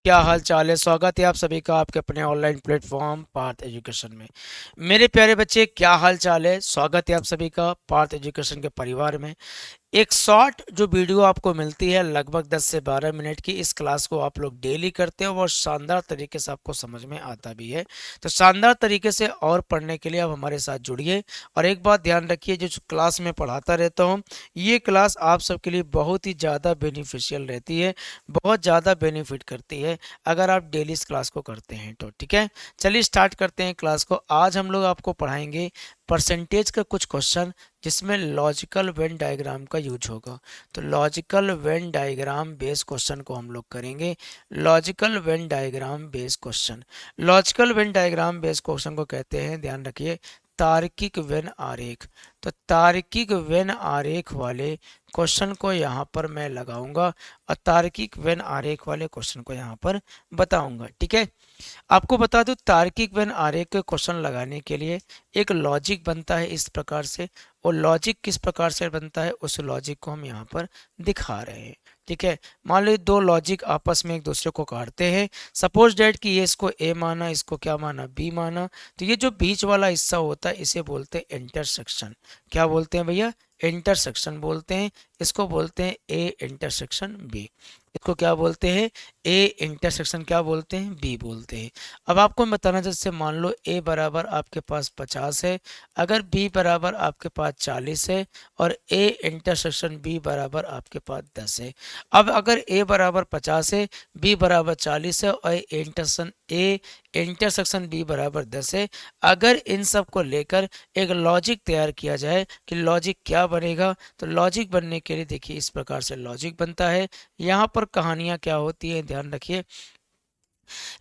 क्या हाल चाल है। स्वागत है आप सभी का आपके अपने ऑनलाइन प्लेटफॉर्म पार्थ एजुकेशन में। मेरे प्यारे बच्चे, क्या हाल चाल है। स्वागत है आप सभी का पार्थ एजुकेशन के परिवार में। एक शॉर्ट जो वीडियो आपको मिलती है लगभग 10 से 12 मिनट की, इस क्लास को आप लोग डेली करते हो और शानदार तरीके से आपको समझ में आता भी है। तो शानदार तरीके से और पढ़ने के लिए आप हमारे साथ जुड़िए। और एक बात ध्यान रखिए, जो क्लास में पढ़ाता रहता हूँ ये क्लास आप सबके लिए बहुत ही ज़्यादा बेनिफिशियल रहती है, बहुत ज़्यादा बेनिफिट करती है अगर आप डेली इस क्लास को करते हैं तो। ठीक है, चलिए स्टार्ट करते हैं क्लास को। आज हम लोग आपको पढ़ाएंगे परसेंटेज का कुछ क्वेश्चन जिसमें लॉजिकल वेन डायग्राम का यूज होगा। तो logical Venn diagram based question को हम लोग करेंगे। Logical Venn diagram based question, logical Venn diagram based question को कहते हैं, ध्यान रखिए, तार्किक वेन आरेख। तो तार्किक वेन आरेख वाले क्वेश्चन को यहाँ पर मैं लगाऊंगा और तार्किक वेन आरेख वाले क्वेश्चन को यहाँ पर बताऊंगा। ठीक है, आपको बता दूं तार्किक वेन आरेख के क्वेश्चन लगाने के लिए एक लॉजिक बनता है इस प्रकार से, और लॉजिक किस प्रकार से बनता है उस लॉजिक को हम यहाँ पर दिखा रहे हैं। ठीक है, मान लो दो लॉजिक आपस में एक दूसरे को काटते हैं। सपोज डेट कि ये इसको ए माना, इसको क्या माना, बी माना। तो ये जो बीच वाला हिस्सा होता है इसे बोलते हैं इंटरसेक्शन। क्या बोलते हैं भैया? इंटरसेक्शन बोलते हैं। इसको बोलते हैं ए इंटरसेक्शन बी। इसको क्या बोलते हैं? ए इंटरसेक्शन क्या बोलते हैं? बी बोलते हैं। अब आपको बताना, जैसे मान लो ए बराबर आपके पास 50 है, अगर बी बराबर आपके पास 40 है, और ए इंटरसेक्शन बी बराबर आपके पास 10 है। अब अगर ए बराबर 50 है, बी बराबर 40 है और ए इंटरसेक्शन बी बराबर 10 है, अगर इन सब को लेकर एक लॉजिक तैयार किया जाए कि लॉजिक क्या बनेगा, तो लॉजिक बनने के लिए देखिए इस प्रकार से लॉजिक बनता है। यहाँ पर कहानियाँ क्या होती है, ध्यान रखिए।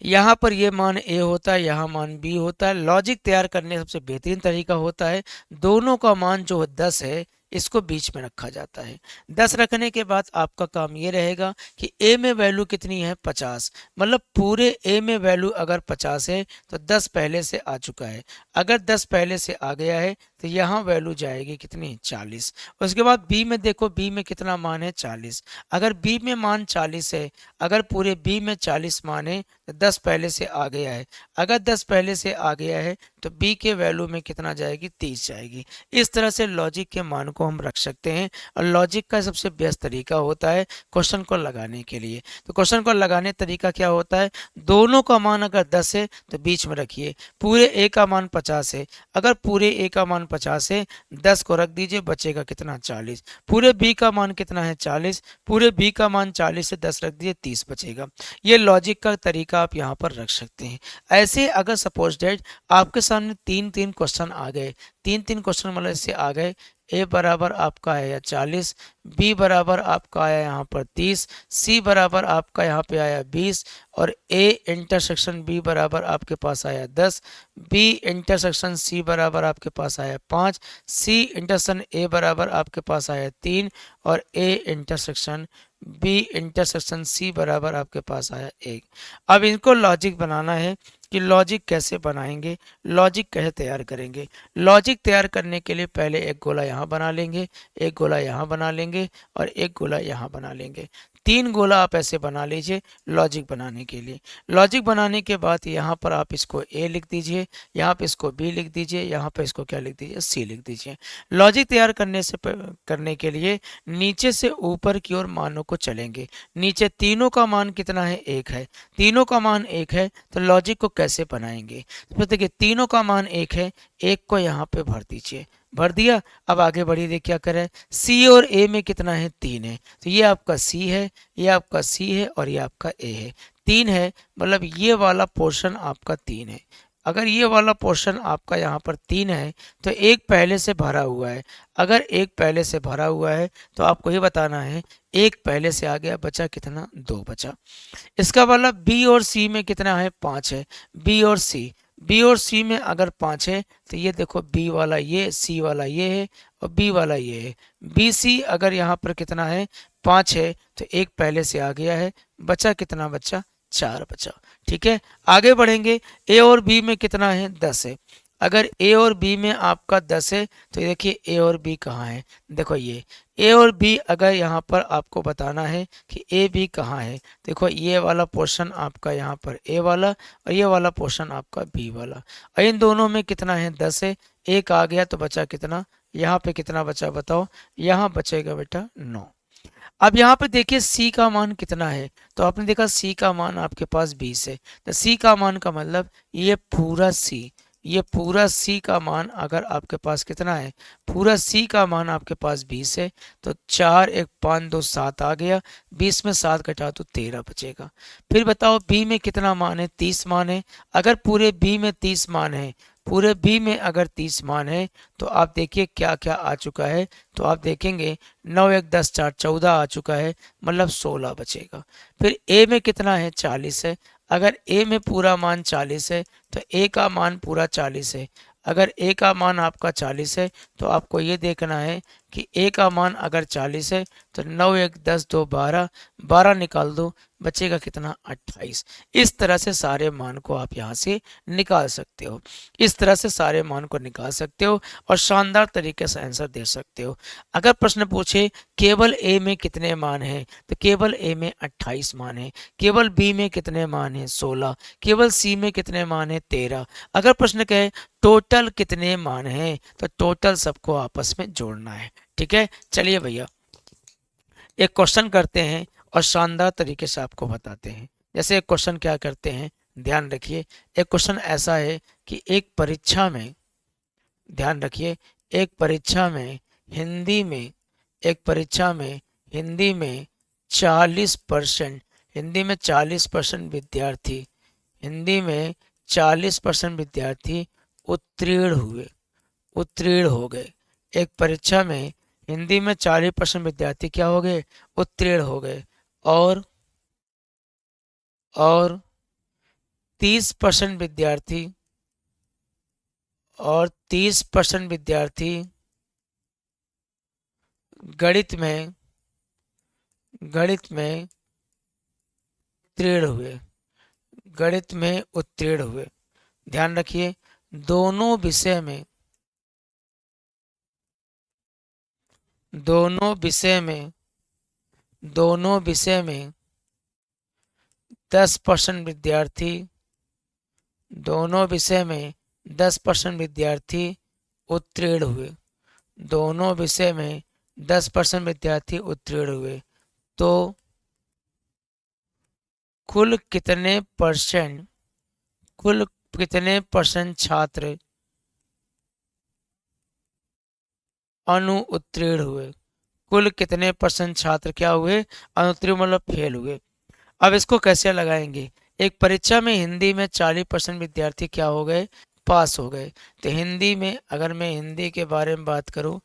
यहाँ पर ये मान ए होता है, यहाँ मान बी होता है। लॉजिक तैयार करने का सबसे बेहतरीन तरीका होता है, दोनों का मान जो 10 है इसको बीच में रखा जाता है। 10 रखने के बाद आपका काम ये रहेगा कि ए में वैल्यू कितनी है? 50। मतलब पूरे ए में वैल्यू अगर 50 है तो 10 पहले से आ चुका है। अगर 10 पहले से आ गया है तो यहाँ वैल्यू जाएगी कितनी? 40। उसके बाद बी में देखो, बी में कितना मान है? 40। अगर बी में मान 40 है, अगर पूरे बी में 40 मान है तो 10 पहले से आ गया है। अगर 10 पहले से आ गया है तो बी के वैल्यू में कितना जाएगी? 30 जाएगी। इस तरह से लॉजिक के मान को हम रख सकते हैं, और लॉजिक का सबसे बेस्ट तरीका होता है क्वेश्चन को लगाने के लिए। तो क्वेश्चन को लगाने तरीका क्या होता है? दोनों का मान अगर 10 है तो बीच में रखिए। पूरे ए का मान 50 है, अगर पूरे ए का मान 50 है, 10 को रख दीजिए, बचेगा कितना? 40। पूरे बी का मान कितना है? 40। पूरे बी का मान 40 से 10 रख दिए, 30 बचेगा। ये लॉजिक का तरीका आप यहाँ पर रख सकते हैं। ऐसे अगर सपोज डेट आपके सामने तीन तीन क्वेश्चन आ गए, तीन तीन क्वेश्चन मतलब इससे आ गए, ए बराबर आपका आया 40, बी बराबर आपका आया यहाँ पर 30, सी बराबर आपका यहाँ पे आया 20, और ए इंटरसेक्शन बी बराबर आपके पास आया 10, बी इंटरसेक्शन सी बराबर आपके पास आया 5, सी इंटरसेक्शन ए बराबर आपके पास आया 3, और A intersection B intersection C बराबर आपके पास आया 1। अब इनको लॉजिक बनाना है कि लॉजिक कैसे बनाएंगे, लॉजिक कैसे तैयार करेंगे। लॉजिक तैयार करने के लिए पहले एक गोला यहाँ बना लेंगे, एक गोला यहाँ बना लेंगे, और एक गोला यहाँ बना लेंगे। तीन गोला आप ऐसे बना लीजिए लॉजिक बनाने के लिए। लॉजिक बनाने के बाद यहाँ पर आप इसको ए लिख दीजिए, यहाँ पे इसको बी लिख दीजिए, यहाँ पे इसको क्या लिख दीजिए? सी लिख दीजिए। लॉजिक तैयार करने के लिए नीचे से ऊपर की ओर मानों को चलेंगे। नीचे तीनों का मान कितना है? 1 है। तीनों का मान 1 है तो लॉजिक को कैसे बनाएंगे? तो देखिए तीनों का मान 1 है, 1 को यहाँ पे भर दीजिए, भर दिया। अब आगे बढ़िए, क्या करें? सी और ए में कितना है? 3 है। तो ये आपका सी है, ये आपका सी है, और ये आपका ए है। 3 है मतलब ये वाला पोर्शन आपका 3 है। अगर ये वाला पोर्शन आपका यहाँ पर 3 है तो एक पहले से भरा हुआ है। अगर एक पहले से भरा हुआ है तो आपको ये बताना है, एक पहले से आ गया, बचा कितना? 2 बचा। इसका मतलब बी और सी में कितना है? 5 है। बी और सी, बी और सी में अगर 5 है तो ये देखो बी वाला ये, सी वाला ये है, और बी वाला ये है। बी सी अगर यहाँ पर कितना है? 5 है, तो एक पहले से आ गया है, बचा कितना? बचा 4 बचा। ठीक है, आगे बढ़ेंगे। ए और बी में कितना है? 10 है। अगर ए और बी में आपका 10 है तो ये देखिए ए और बी कहाँ है। देखो ये ए और बी, अगर यहाँ पर आपको बताना है कि ए बी कहाँ है, देखो ये वाला पोर्शन आपका यहाँ पर ए वाला और ये वाला पोर्शन आपका बी वाला, और इन दोनों में कितना है 10 है। एक आ गया तो बचा कितना, यहाँ पे कितना बचा बताओ, यहाँ बचेगा बेटा 9। अब यहाँ पे देखिए सी का मान कितना है, तो आपने देखा सी का मान आपके पास 20 है, तो सी का मान का मतलब ये पूरा सी, ये पूरा सी का मान अगर आपके पास कितना है, पूरा सी का मान आपके पास 20 है, तो 4 1 5 2 7 आ गया, 20 में 7 घटा तो 13 बचेगा। फिर बताओ बी में कितना मान है, 30 मान है। अगर पूरे बी में 30 मान है, पूरे बी में अगर 30 मान है, तो आप देखिए क्या क्या आ चुका है, तो आप देखेंगे 9 1 10 4 14 आ चुका है, मतलब 16 बचेगा। फिर ए में कितना है 40 है, अगर ए में पूरा मान 40 है तो ए का मान पूरा 40 है। अगर ए का मान आपका 40 है तो आपको ये देखना है कि ए का मान अगर 40 है तो 9 1 10 2 12, 12 निकाल दो, बचेगा कितना 28। इस तरह से सारे मान को आप यहाँ से निकाल सकते हो, इस तरह से सारे मान को निकाल सकते हो और शानदार तरीके से आंसर दे सकते हो। अगर प्रश्न पूछे केवल ए में कितने मान हैं, तो केवल ए में 28 मान है। केवल बी में कितने मान हैं 16, केवल सी में कितने मान हैं 13। अगर प्रश्न कहे टोटल कितने मान हैं, तो टोटल सबको आपस में जोड़ना है। ठीक है, चलिए भैया एक क्वेश्चन करते हैं और शानदार तरीके से आपको बताते हैं। जैसे एक क्वेश्चन क्या करते हैं, ध्यान रखिए। एक क्वेश्चन ऐसा है कि एक परीक्षा में, ध्यान रखिए, एक परीक्षा में हिंदी में, एक परीक्षा में हिंदी में 40%, हिंदी में 40% विद्यार्थी, हिंदी में 40% विद्यार्थी उत्तीर्ण हुए, उत्तीर्ण हो गए। एक परीक्षा में हिंदी में 40% विद्यार्थी क्या हो गए, उत्तीर्ण हो गए। और 30% विद्यार्थी, और 30% विद्यार्थी गणित में, गणित में उत्तीर्ण हुए, गणित में उत्तीर्ण हुए। ध्यान रखिए दोनों विषय में, दोनों विषय में, दोनों विषय में 10% विद्यार्थी, दोनों विषय में 10% विद्यार्थी उत्तीर्ण हुए, दोनों विषय में 10% विद्यार्थी उत्तीर्ण हुए, तो कुल कितने परसेंट, कुल कितने परसेंट छात्र अनुत्तीर्ण हुए, कुल कितने परसेंट छात्र क्या हुए, अनुत्तीर्ण मतलब फेल हुए। अब इसको कैसे लगाएंगे, एक परीक्षा में हिंदी में 40% विद्यार्थी क्या हो गए, पास हो गए। तो हिंदी में अगर मैं हिंदी के बारे में बात करूं,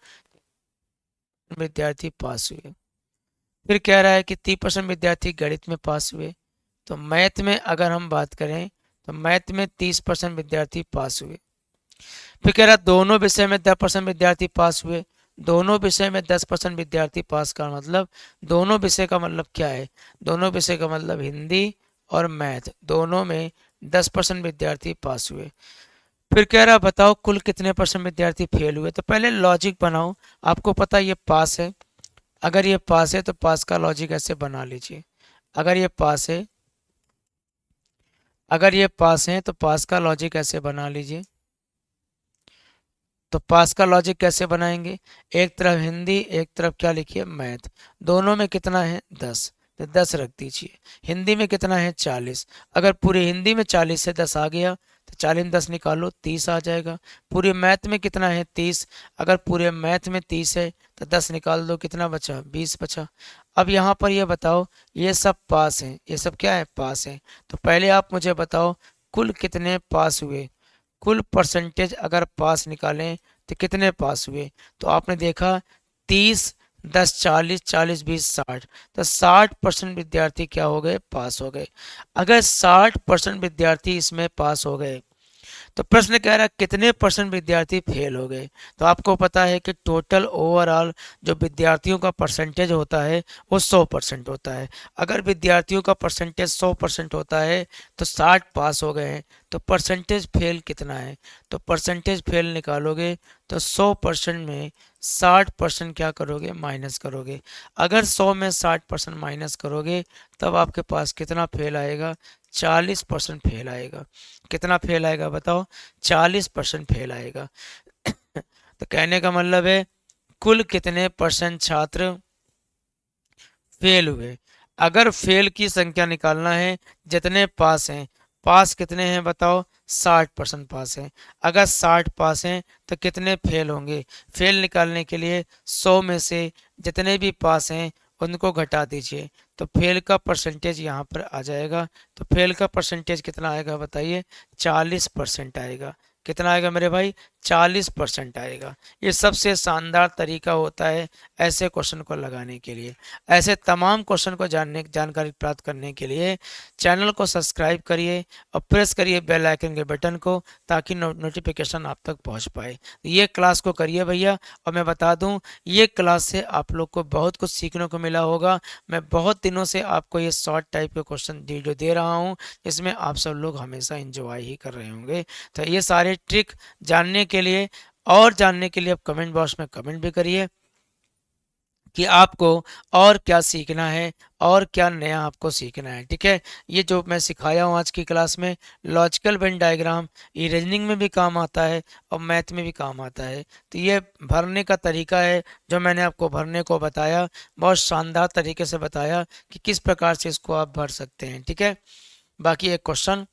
विद्यार्थी पास हुए। फिर कह रहा है कि 30% विद्यार्थी गणित में पास हुए। तो मैथ में अगर हम बात करें तो मैथ में 30% विद्यार्थी पास हुए। फिर कह रहा दोनों विषय में 10% विद्यार्थी पास हुए। दोनों विषय में 10% विद्यार्थी पास का मतलब, दोनों विषय का मतलब क्या है, दोनों विषय का मतलब हिंदी और मैथ, दोनों में 10% विद्यार्थी पास हुए। फिर कह रहा बताओ कुल कितने परसेंट विद्यार्थी फेल हुए। तो पहले लॉजिक बनाओ, आपको पता ये पास है, अगर ये पास है तो पास का लॉजिक ऐसे बना लीजिए। अगर ये पास है, अगर ये पास है तो पास का लॉजिक ऐसे बना लीजिए। तो पास का लॉजिक कैसे बनाएंगे, एक तरफ हिंदी एक तरफ क्या लिखिए मैथ, दोनों में कितना है 10, तो 10 रख दीजिए। हिंदी में कितना है 40, अगर पूरी हिंदी में 40 से 10 आ गया तो 40 में 10 निकालो 30 आ जाएगा। पूरे मैथ में कितना है 30, अगर पूरे मैथ में 30 है तो 10 निकाल दो, कितना बचा 20 बचा। अब यहाँ पर ये बताओ ये सब पास हैं, ये सब क्या है पास हैं। तो पहले आप मुझे बताओ कुल कितने पास हुए, कुल परसेंटेज अगर पास निकालें तो कितने पास हुए। तो आपने देखा 30 10 40 40 20 60, तो 60% विद्यार्थी क्या हो गए पास हो गए। अगर 60% विद्यार्थी इसमें पास हो गए तो प्रश्न कह रहा है कितने परसेंट विद्यार्थी फेल हो गए। तो आपको पता है कि टोटल ओवरऑल जो विद्यार्थियों का परसेंटेज होता है वो 100% होता है। अगर विद्यार्थियों का परसेंटेज 100% होता है तो 60 पास हो गए हैं। तो परसेंटेज फेल कितना है, तो परसेंटेज फेल निकालोगे तो 100% में 60% क्या करोगे, माइनस करोगे। अगर 100 में 60% माइनस करोगे तब आपके पास कितना फेल आएगा, 40% फेल आएगा। कितना फेल आएगा बताओ, 40% फेल आएगा। तो कहने का मतलब है कुल कितने परसेंट छात्र फेल हुए। अगर फेल की संख्या निकालना है, जितने पास हैं, पास कितने हैं बताओ, 60% पास हैं। अगर 60 पास हैं तो कितने फेल होंगे, फेल निकालने के लिए 100 में से जितने भी पास हैं उनको घटा दीजिए तो फेल का परसेंटेज यहाँ पर आ जाएगा। तो फेल का परसेंटेज कितना आएगा बताइए, 40% आएगा। कितना आएगा मेरे भाई, 40% आएगा। ये सबसे शानदार तरीका होता है ऐसे क्वेश्चन को लगाने के लिए। ऐसे तमाम क्वेश्चन को जानकारी प्राप्त करने के लिए चैनल को सब्सक्राइब करिए और प्रेस करिए बेल आइकन के बटन को, ताकि नोटिफिकेशन आप तक पहुंच पाए। ये क्लास को करिए भैया। और मैं बता दूं, ये क्लास से आप लोग को बहुत कुछ सीखने को मिला होगा। मैं बहुत दिनों से आपको ये शॉर्ट टाइप के क्वेश्चन वीडियो दे रहा हूँ, इसमें आप सब लोग हमेशा इंजॉय ही कर रहे होंगे। तो ये सारे ट्रिक जानने के लिए और जानने के लिए आप कमेंट बॉक्स में कमेंट भी करिए कि आपको और क्या सीखना है और क्या नया आपको सीखना है। ठीक है, ये जो मैं सिखाया हूँ आज की क्लास में, लॉजिकल वेन डायग्राम, ये रीजनिंग में भी काम आता है और मैथ में भी काम आता है। तो ये भरने का तरीका है जो मैंने आपको भरने को बताया, बहुत शानदार तरीके से बताया कि किस प्रकार से इसको आप भर सकते हैं। ठीक है, बाकी एक क्वेश्चन,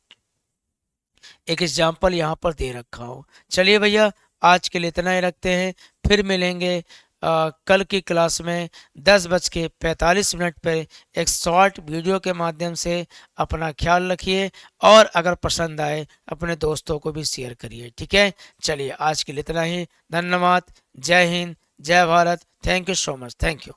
एक एग्जाम्पल यहाँ पर दे रखा हो। चलिए भैया, आज के लिए इतना ही रखते हैं। फिर मिलेंगे कल की क्लास में 10:45 पर एक शॉर्ट वीडियो के माध्यम से। अपना ख्याल रखिए और अगर पसंद आए अपने दोस्तों को भी शेयर करिए। ठीक है, चलिए आज के लिए इतना ही। धन्यवाद। जय हिंद, जय Bharat. Thank you so much. Thank you.